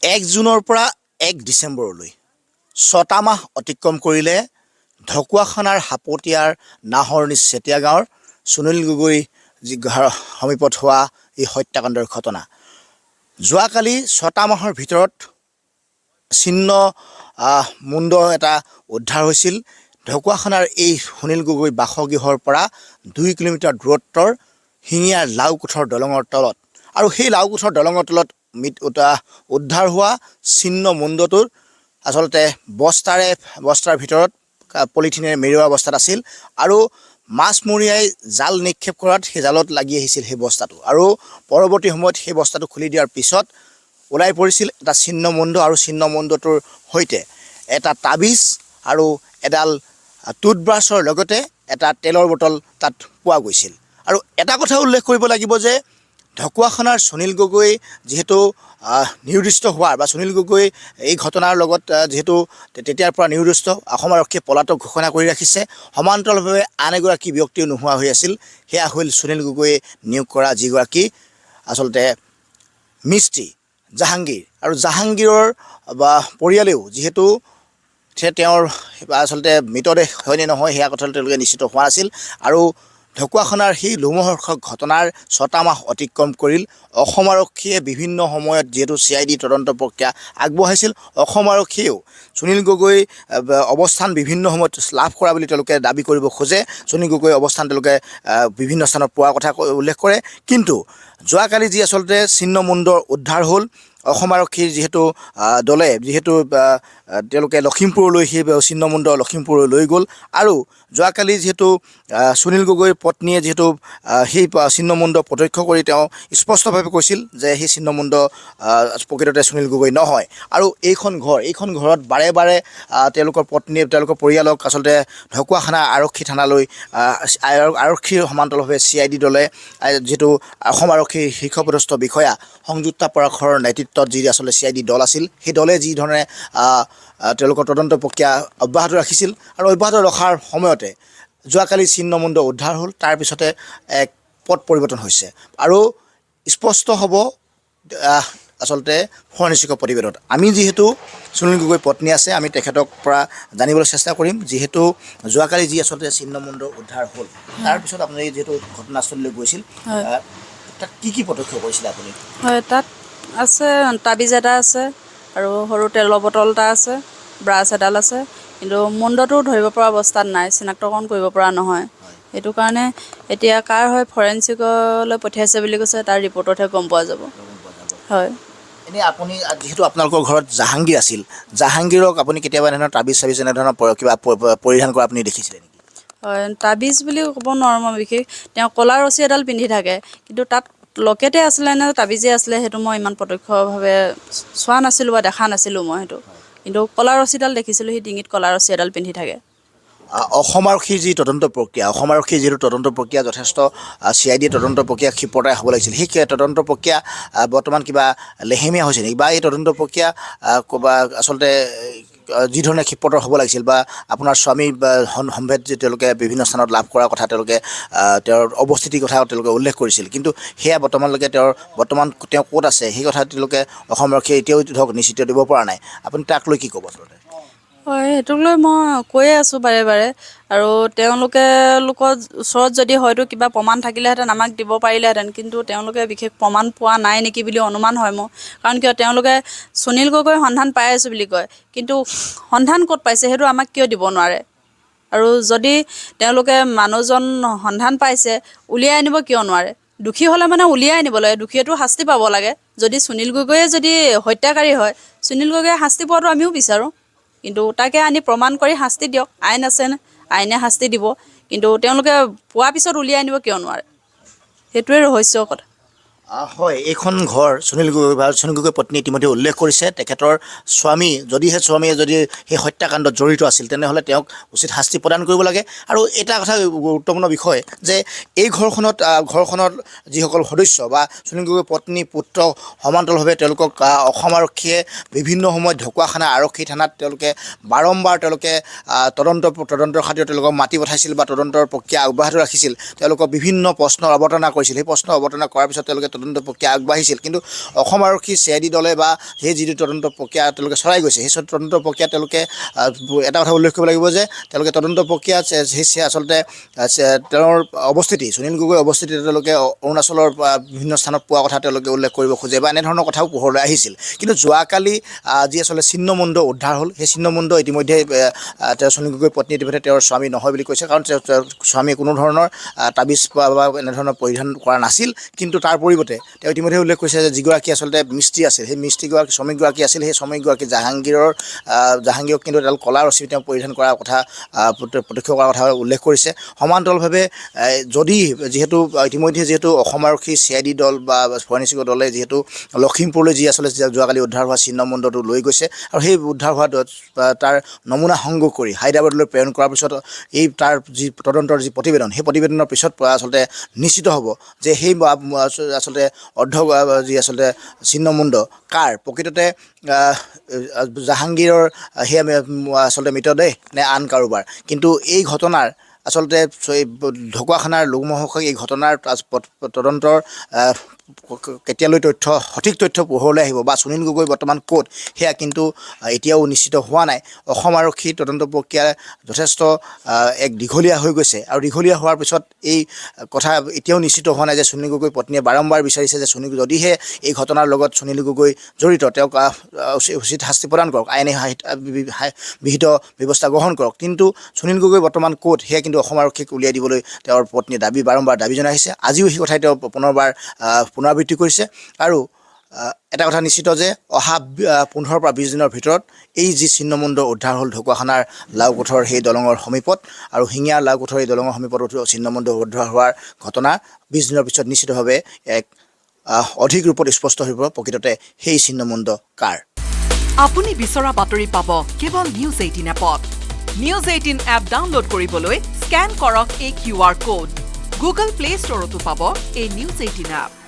1 জুনৰ পৰা 1 ডিচেম্বৰলৈ 6টা মাহ অতিক্ৰম কৰিলে ঢকুৱাখানাৰ হাপতীয়াৰ নাহৰনি চেতিয়া গাঁৱৰ সুনীল গগৈ যি সমীপত হোৱা এই হত্যাকাণ্ডৰ ঘটনা। যোৱাকালি 6টা মাহৰ ভিতৰত ছিন্ন মুণ্ড এটা উদ্ধাৰ হৈছিল ঢকুৱাখানাৰ এই সুনীল গগৈ বাসগৃহৰ পৰা 2 কিলোমিটাৰ দূৰত্বৰ শিঙিয়াৰ লাওকোঠৰ দলঙৰ তলত। আৰু সেই লাওকোঠৰ দলঙৰ তলত উদ্ধাৰ হোৱা ছিন্ন মুণ্ডটোৰ আচলতে বস্তাৰ ভিতৰত পলিথিনেৰে মেৰুৱা অৱস্থাত আছিল আৰু মাছমৰীয়াই জাল নিক্ষেপ কৰাত সেই জালত লাগি আহিছিল সেই বস্তাটো। আৰু পৰৱৰ্তী সময়ত সেই বস্তাটো খুলি দিয়াৰ পিছত ওলাই পৰিছিল এটা ছিন্ন মুণ্ড আৰু ছিন্ন মুণ্ডটোৰ সৈতে এটা তাবিজ আৰু এডাল টুথব্ৰাছৰ লগতে এটা তেলৰ বটল তাত পোৱা গৈছিল। আৰু এটা কথা উল্লেখ কৰিব লাগিব যে ঢকুৱাখানাৰ সুনীল গগৈ যিহেতু নিৰুদ্দিষ্ট হোৱাৰ বা সুনীল গগৈ এই ঘটনাৰ লগত যিহেতু তেতিয়াৰ পৰা নিৰুদ্দিষ্ট, অসম আৰক্ষীয়ে পলাতক ঘোষণা কৰি ৰাখিছে। সমান্তৰালভাৱে আন এগৰাকী ব্যক্তিও নোহোৱা হৈ আছিল, সেয়া হ'ল সুনীল গগৈয়ে নিয়োগ কৰা যিগৰাকী আচলতে মিস্ত্ৰী জাহাংগীৰ। আৰু জাহাংগীৰৰ বা পৰিয়ালেও যিহেতু তেওঁৰ আচলতে মৃতদেহ হয়নে নহয় সেয়া কথা তেওঁলোকে নিশ্চিত হোৱা নাছিল। আৰু ঢকুৱাখানাৰ সেই লোমহৰ্ষক ঘটনাৰ 6টা মাহ অতিক্ৰম কৰিল। অসম আৰক্ষীয়ে বিভিন্ন সময়ত যিহেতু CID তদন্ত প্ৰক্ৰিয়া আগবঢ়াইছিল, অসম আৰক্ষীয়েও সুনীল গগৈ অৱস্থান বিভিন্ন সময়ত লাভ কৰা বুলি তেওঁলোকে দাবী কৰিব খোজে। সুনীল গগৈ অৱস্থান তেওঁলোকে বিভিন্ন স্থানত পোৱাৰ কথা উল্লেখ কৰে। কিন্তু যোৱাকালি যি আচলতে ছিন্ন মুণ্ড উদ্ধাৰ হ'ল, অসম আৰক্ষীৰ দলে তেওঁলোকে লখিমপুৰলৈ সেই ছিন্ন মুণ্ড লখিমপুৰলৈ লৈ গ'ল। আৰু যোৱাকালি যিহেতু সুনীল গগৈৰ পত্নীয়ে যিহেতু সেই ছিন্ন মুণ্ড প্ৰত্যক্ষ কৰি তেওঁ স্পষ্টভাৱে কৈছিল যে সেই ছিন্ন মুণ্ড প্ৰকৃততে সুনীল গগৈ নহয়। আৰু এইখন ঘৰত বাৰে বাৰে তেওঁলোকৰ পত্নীয়ে তেওঁলোকৰ পৰিয়ালক আচলতে ঢকুৱাখানা আৰক্ষী থানালৈ আৰক্ষীৰ সমান্তৰালভাৱে CID দলে যিহেতু অসম আৰক্ষীৰ শীৰ্ষপদস্থ বিষয়া সংযুক্তা পৰাশৰৰ নেতৃত্বত যি আচলতে CID দল আছিল, সেই দলে যি ধৰণে তেওঁলোকৰ তদন্ত প্ৰক্ৰিয়া অব্যাহত ৰাখিছিল আৰু অব্যাহত ৰখাৰ সময়তে যোৱাকালি ছিন্ন মুণ্ড উদ্ধাৰ হ'ল। তাৰপিছতে এক পথ পৰিৱৰ্তন হৈছে আৰু স্পষ্ট হ'ব আচলতে ফৰেনচিকৰ প্ৰতিবেদনত। আমি যিহেতু সুনীল গগৈ পত্নী আছে, আমি তেখেতক পৰা জানিবলৈ চেষ্টা কৰিম। যিহেতু যোৱাকালি যি আচলতে ছিন্ন মুণ্ড উদ্ধাৰ হ'ল, তাৰপিছত আপুনি যিহেতু ঘটনাস্থলীলৈ গৈছিল, তাত কি প্ৰত্যক্ষ কৰিছিলে আপুনি? হয়, তাত আছে তাবিজ এটা আছে আৰু সৰু তেলৰ বটল এটা আছে, ব্ৰাছ এডাল আছে, কিন্তু মুণ্ডটো ধৰিব পৰা অৱস্থাত নাই, চিনাক্তকৰণ কৰিব পৰা নহয়। সেইটো কাৰণে এতিয়া কাৰ হয় ফৰেনচিকলৈ পঠিয়াইছে বুলি কৈছে, তাৰ ৰিপৰ্টতহে গম পোৱা যাব। হয়। এনেই আপুনি যিহেতু আপোনালোকৰ ঘৰত জাহাংগীৰ আছিল, জাহাংগীৰক আপুনি কেতিয়াবা এনেধৰণৰ তাবিজ এনেধৰণৰ কিবা পৰিধান কৰা আপুনি দেখিছিলে নেকি? হয়, তাবিজ বুলি ক'ব নোৱাৰোঁ মই বিশেষ। তেওঁ ক'লা ৰছী এডাল পিন্ধি থাকে, কিন্তু তাত লকেটে আছিলে নে তাবিজে আছিলে সেইটো মই ইমান প্ৰত্যক্ষভাৱে চোৱা নাছিলোঁ বা দেখা নাছিলোঁ মই সেইটো। কিন্তু ক'লা ৰছীডাল দেখিছিলোঁ, সি ডিঙিত ক'লা ৰছী এডাল পিন্ধি থাকে। অসম আৰক্ষীৰ যি তদন্ত প্ৰক্ৰিয়া, অসম আৰক্ষীৰ যিহেতু তদন্ত প্ৰক্ৰিয়া যথেষ্ট CID তদন্ত প্ৰক্ৰিয়া ক্ষিপ্ৰতাৰে হ'ব লাগিছিল, সেই তদন্ত প্ৰক্ৰিয়া বৰ্তমান কিবা লেহেমীয়া হৈছে নেকি? বা এই তদন্ত প্ৰক্ৰিয়া আচলতে যি ধৰণে ক্ষিপ্ৰতৰ হ'ব লাগিছিল, বা আপোনাৰ স্বামী সম্ভেদ যে তেওঁলোকে বিভিন্ন স্থানত লাভ কৰাৰ কথা তেওঁলোকে তেওঁৰ অৱস্থিতিৰ কথা তেওঁলোকে উল্লেখ কৰিছিল, কিন্তু সেয়া বৰ্তমানলৈকে তেওঁ ক'ত আছে সেই কথা তেওঁলোকে অসম আৰক্ষীয়ে এতিয়াও ধৰক নিশ্চিত দিব পৰা নাই। আপুনি তাক লৈ কি ক'ব আচলতে? হয়, সেইটোক লৈ মই কৈয়ে আছোঁ বাৰে বাৰে। আৰু তেওঁলোকৰ ওচৰত যদি হয়তো কিবা প্ৰমাণ থাকিলেহেঁতেন আমাক দিব পাৰিলেহেঁতেন, কিন্তু তেওঁলোকে বিশেষ প্ৰমাণ পোৱা নাই নেকি বুলি অনুমান হয় মোৰ। কাৰণ কিয় তেওঁলোকে সুনীল গগৈ সন্ধান পাই আছোঁ বুলি কয়, কিন্তু সন্ধান ক'ত পাইছে সেইটো আমাক কিয় দিব নোৱাৰে? আৰু যদি তেওঁলোকে মানুহজন সন্ধান পাইছে, উলিয়াই আনিব কিয় নোৱাৰে? দোষী হ'লে মানে উলিয়াই আনিব লাগে, দোষীয়েতো শাস্তি পাব লাগে। যদি সুনীল গগৈয়ে যদি হত্যাকাৰী হয়, সুনীল গগৈয়ে শাস্তি পোৱাটো আমিও বিচাৰোঁ, কিন্তু তাকে আনি প্ৰমাণ কৰি শাস্তি দিয়ক। আইন আছে, আইনে শাস্তি দিব, কিন্তু তেওঁলোকে পোৱাৰ পিছত উলিয়াই আনিব কিয় নোৱাৰে? সেইটোৱে ৰহস্যৰ কথা। হয়, এইখন ঘৰ সুনীল গগৈ পত্নী ইতিমধ্যে উল্লেখ কৰিছে, তেখেতৰ যদিহে স্বামীয়ে যদি সেই হত্যাকাণ্ডত জড়িত আছিল তেনেহ'লে তেওঁক উচিত শাস্তি প্ৰদান কৰিব লাগে। আৰু এটা কথা গুৰুত্বপূৰ্ণ বিষয় যে এই ঘৰখনত যিসকল সদস্য বা সুনীল গগৈ পত্নী পুত্ৰ সমান্তৰালভাৱে তেওঁলোকক অসম আৰক্ষীয়ে বিভিন্ন সময়ত ঢকুৱাখানা আৰক্ষী থানাত বাৰম্বাৰ তদন্তৰ খাতিৰত তেওঁলোকক মাতি পঠাইছিল বা তদন্তৰ প্ৰক্ৰিয়া অব্যাহত ৰাখিছিল। তেওঁলোকক বিভিন্ন প্ৰশ্ন অৱতাৰণা কৰিছিল। সেই প্ৰশ্ন অৱতাৰণা কৰাৰ পিছত তেওঁলোকে তদন্ত প্ৰক্ৰিয়া আগবাঢ়িছিল কিন্তু অসম আৰক্ষী CID দলে বা সেই যিটো তদন্ত প্ৰক্ৰিয়া তেওঁলোকে চলাই গৈছে সেই তদন্ত প্ৰক্ৰিয়া তেওঁলোকে এটা কথা উল্লেখ কৰিব লাগিব যে তেওঁলোকে তদন্ত প্ৰক্ৰিয়া সেই আচলতে তেওঁৰ অৱস্থিতি সুনীল গগৈৰ অৱস্থিতি তেওঁলোকে অৰুণাচলৰ বিভিন্ন স্থানত পোৱা কথা তেওঁলোকে উল্লেখ কৰিব খোজে বা এনেধৰণৰ কথাও পোহৰলৈ আহিছিল কিন্তু যোৱাকালি যি আচলতে ছিন্নমুণ্ড উদ্ধাৰ হ'ল সেই ছিন্নমুণ্ড ইতিমধ্যে তেওঁ সুনীল গগৈৰ পত্নী ইতিমধ্যে তেওঁৰ স্বামী নহয় বুলি কৈছে কাৰণ তেওঁৰ স্বামীয়ে কোনো ধৰণৰ তাবিজ বা এনেধৰণৰ পৰিধান কৰা নাছিল কিন্তু তাৰ পৰিৱৰ্তে তেওঁ ইতিমধ্যে উল্লেখ কৰিছে যে যিগৰাকী আচলতে মিস্ত্ৰী আছিল সেই মিস্ত্ৰীগৰাকী শ্ৰমিকগৰাকী আছিল সেই শ্ৰমিকগৰাকী জাহাংগীৰক কিন্তু এডাল কলা ৰছী তেওঁ পৰিধান কৰাৰ কথা প্ৰত্যক্ষ কৰাৰ কথা উল্লেখ কৰিছে সমান্তৰালভাৱে যদি যিহেতু অসম আৰক্ষী CID দল বা ফৰেনচিক দলে যিহেতু লখিমপুৰলৈ যি আচলতে যোৱাকালি উদ্ধাৰ হোৱা ছিন্নমুণ্ডটো লৈ গৈছে আৰু সেই উদ্ধাৰ হোৱা তাৰ নমুনা সংগ্ৰহ কৰি হায়দৰাবাদলৈ প্ৰেৰণ কৰাৰ পিছত তাৰ যি তদন্তৰ যি প্ৰতিবেদন সেই প্ৰতিবেদনৰ পিছত আচলতে নিশ্চিত হ'ব যে সেই আচলতে যি আচলতে ছিন্নমুণ্ড কাৰ প্ৰকৃততে জাহাংগীৰৰ সেই আচলতে মৃতদেহ নে আন কাৰোবাৰ কিন্তু এই ঘটনাৰ আচলতে ঢকুৱাখানাৰ লোকমহৰ্ষক এই ঘটনাৰ তদন্তৰ কেতিয়ালৈ সঠিক তথ্য পোহৰলৈ আহিব বা সুনীল গগৈ বৰ্তমান ক'ত সেয়া কিন্তু এতিয়াও নিশ্চিত হোৱা নাই অসম আৰক্ষীৰ তদন্ত প্ৰক্ৰিয়া যথেষ্ট এক দীঘলীয়া হৈ গৈছে আৰু দীঘলীয়া হোৱাৰ পিছত এই কথা এতিয়াও নিশ্চিত হোৱা নাই যে সুনীল গগৈৰ পত্নীয়ে বাৰম্বাৰ বিচাৰিছে যে যদিহে এই ঘটনাৰ লগত সুনীল গগৈ জড়িত তেওঁক উচিত শাস্তি প্ৰদান কৰক আইনী বিহিত ব্যৱস্থা গ্ৰহণ কৰক কিন্তু সুনীল গগৈ বৰ্তমান ক'ত সেয়া কিন্তু অসম আৰক্ষীক উলিয়াই দিবলৈ তেওঁৰ পত্নীয়ে বাৰম্বাৰ দাবী জনাই আহিছে আজিও সেই কথাই তেওঁ পুনৰাবৃত্তি কৰিছে আৰু এটা কথা নিশ্চিত যে অহা 15 পৰা 20 দিনৰ ভিতৰত এই যি ছিন্নমুণ্ড উদ্ধাৰ হ'ল ঢকুৱাখানাৰ লাওকোঠৰ সেই দলঙৰ সমীপত আৰু শিঙিয়াৰ লাওকোঠৰ এই দলঙৰ সমীপত ছিন্নমুণ্ড উদ্ধাৰ হোৱাৰ ঘটনা 20 দিনৰ পিছত নিশ্চিতভাৱে এক অধিক ৰূপত স্পষ্ট হৈ পৰিব প্ৰকৃততে সেই ছিন্নমুণ্ড কাৰ আপুনি বিচৰা বাতৰি পাব কেৱল নিউজ 18 এপত নিউজ 18 এপ ডাউনলোড কৰিবলৈ স্ক্যান কৰক এই QR কোড গুগল প্লে ষ্টৰতো পাব এই নিউজ 18 এপ